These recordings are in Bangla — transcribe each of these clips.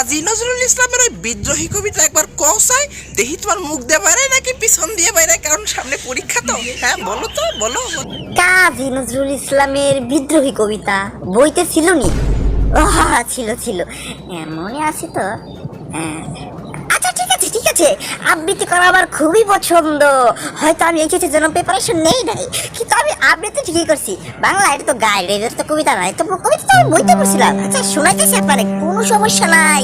কাজী নজরুল ইসলামের ওই বিদ্রোহী কবিতা একবার কসাই দেখি তোমার মুখ দিয়ে বাইরে নাকি পিছন দিয়ে বাইরে, কারণ সামনে পরীক্ষা তো। হ্যাঁ বলো তো, বলো। কাজী নজরুল ইসলামের বিদ্রোহী কবিতা বইতে ছিল নি? ছিল ছিল, মনে আছে তো। আচ্ছা ঠিক আছে, আবৃত্তি করা আমার খুবই পছন্দ। হয়তো আমি এইচএসের জন্য প্রিপারেশন নেই নাই, কিন্তু আমি আবৃত্তি ঠিকই করছি। বাংলা এটা তো গাইড, এটা তো কবিতা নাই, তো কবিতা তো আমি বইতে পড়ছিলাম। আচ্ছা শোনাইতেছি আপনারে, কোনো সমস্যা নাই।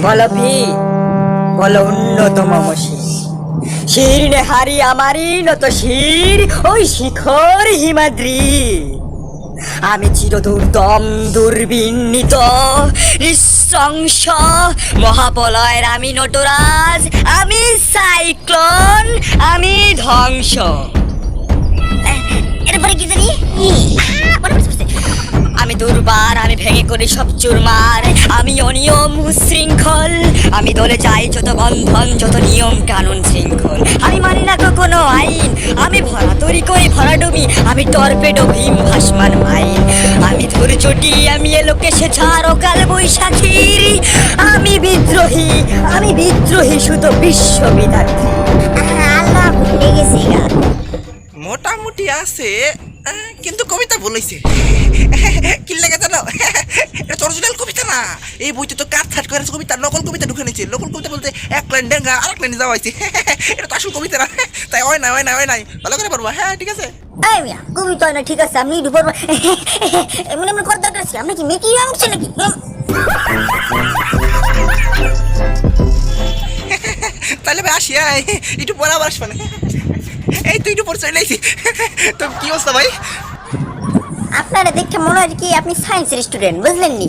বলো ভি, বলো অন্যতম মসি শির নেহারি আমারি নত শির ওই শিখর হিমাদ্রি। আমি চিরদুর্দম দুর্বিনীত নৃশংস মহাপলয়ের আমি নটরাজ, আমি সাইক্লোন, আমি ধ্বংস। এরপরে কি জানি আমি দুর্বার, আমি ভেঙে করি সব চুরমার, আমি অনিয়ম উশৃঙ্খল, আমি দলে যাই যত বন্ধন, যত নিয়ম কানুন শৃঙ্খল। আমি মানি না কোনো আইন, আমি ভরা তৈরি করি ভরাডুবি, আমি টর্পেডো ভীম ভাসমান মাইন। আমি ধৈর্যটি, আমি এলোকেশে ঝড় ও কাল বৈশাখীর। আমি বিদ্রোহী শুধু বিশ্ববিধাত্রী। আল্লাহ ভুলে গেছি গা। মোটামুটি আছে, কিন্তু কবিতা বলেছে কি লাগে জানো, এটা অরিজিনাল কবিতা না। এই বইতে তো কাট ছাট করে কবিতা, নকল কবিতা ঢুকে নিচ্ছে। নকল কবিতা বলতে এক লাইন ডেঙ্গা আরেক লাইন যাওয়া হয়েছে, এটা তো আসল কবিতা না। তাই হয় নাই ভালো করে পারবো। হ্যাঁ ঠিক আছে। এই মিয়া কবিতা না, ঠিক আছে আমি ডুবর এমনি করতে পারছি। আপনি কি মেকি হচ্ছে নাকি? তাহলে ভাই আসি, একটু পরে আবার আসবে না। এই তুই একটু পরে চলে আইছি। তো কি অবস্থা ভাই? আপনারা দেখে মনে হয় কি আপনি সায়েন্সের স্টুডেন্ট, বুঝলেন নি?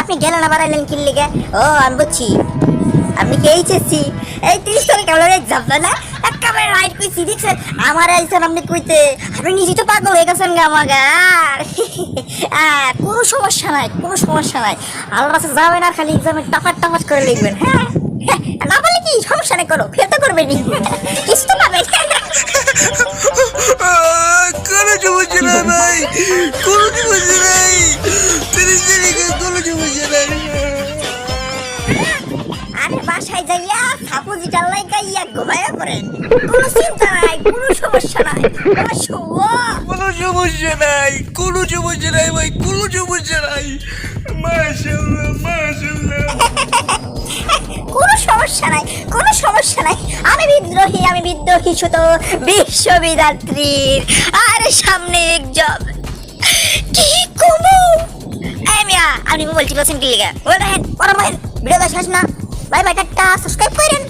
আপনি গেলেন আবার আইলেন কি লেগে? ও আমি বুঝছি, আপনি কি এইচএসসি এই 30 তারিখ আমার এক্সাম না? একেবারে রাইট কইছি, দেখছেন আমার আইছেন আপনি কইতে। আপনি নিজে তো পাগল হয়ে গেছেন গা আমাগার। কোনো সমস্যা নাই। আল্লাহর কাছে যাবেন আর খালি এক্সামে টাপাস করে লিখবেন। হ্যাঁ না বলে কি সমস্যা নেই, করো ফেল তো করবেন নি, কিছু তো পাবেন। কোনো সমস্যা নাই ভাই, কোনো সমস্যা নাই, 30 তারিখে কোনো সমস্যা নাই। আরে বাসায় যাইয়া সাপোজিটার লাইকা ঘুমাইয়া পড়েন, কোনো চিন্তা নাই, কোনো সমস্যা নাই। কোনো সমস্যা নাই ভাই, কোনো সমস্যা নাই। মাশাআল্লাহ। কোনো সমস্যা নাই। আমি বিদ্রোহী শুধু বিশ্ববিধাত্রীর। আরে সামনে এক্সাম কি কমু? এই মিয়া আপনি মোবাইল টিপছেন কি লিগা? ওরা ভিডিওটা শেষ না। বাই বাই, টাটা, সাবস্ক্রাইব করেন।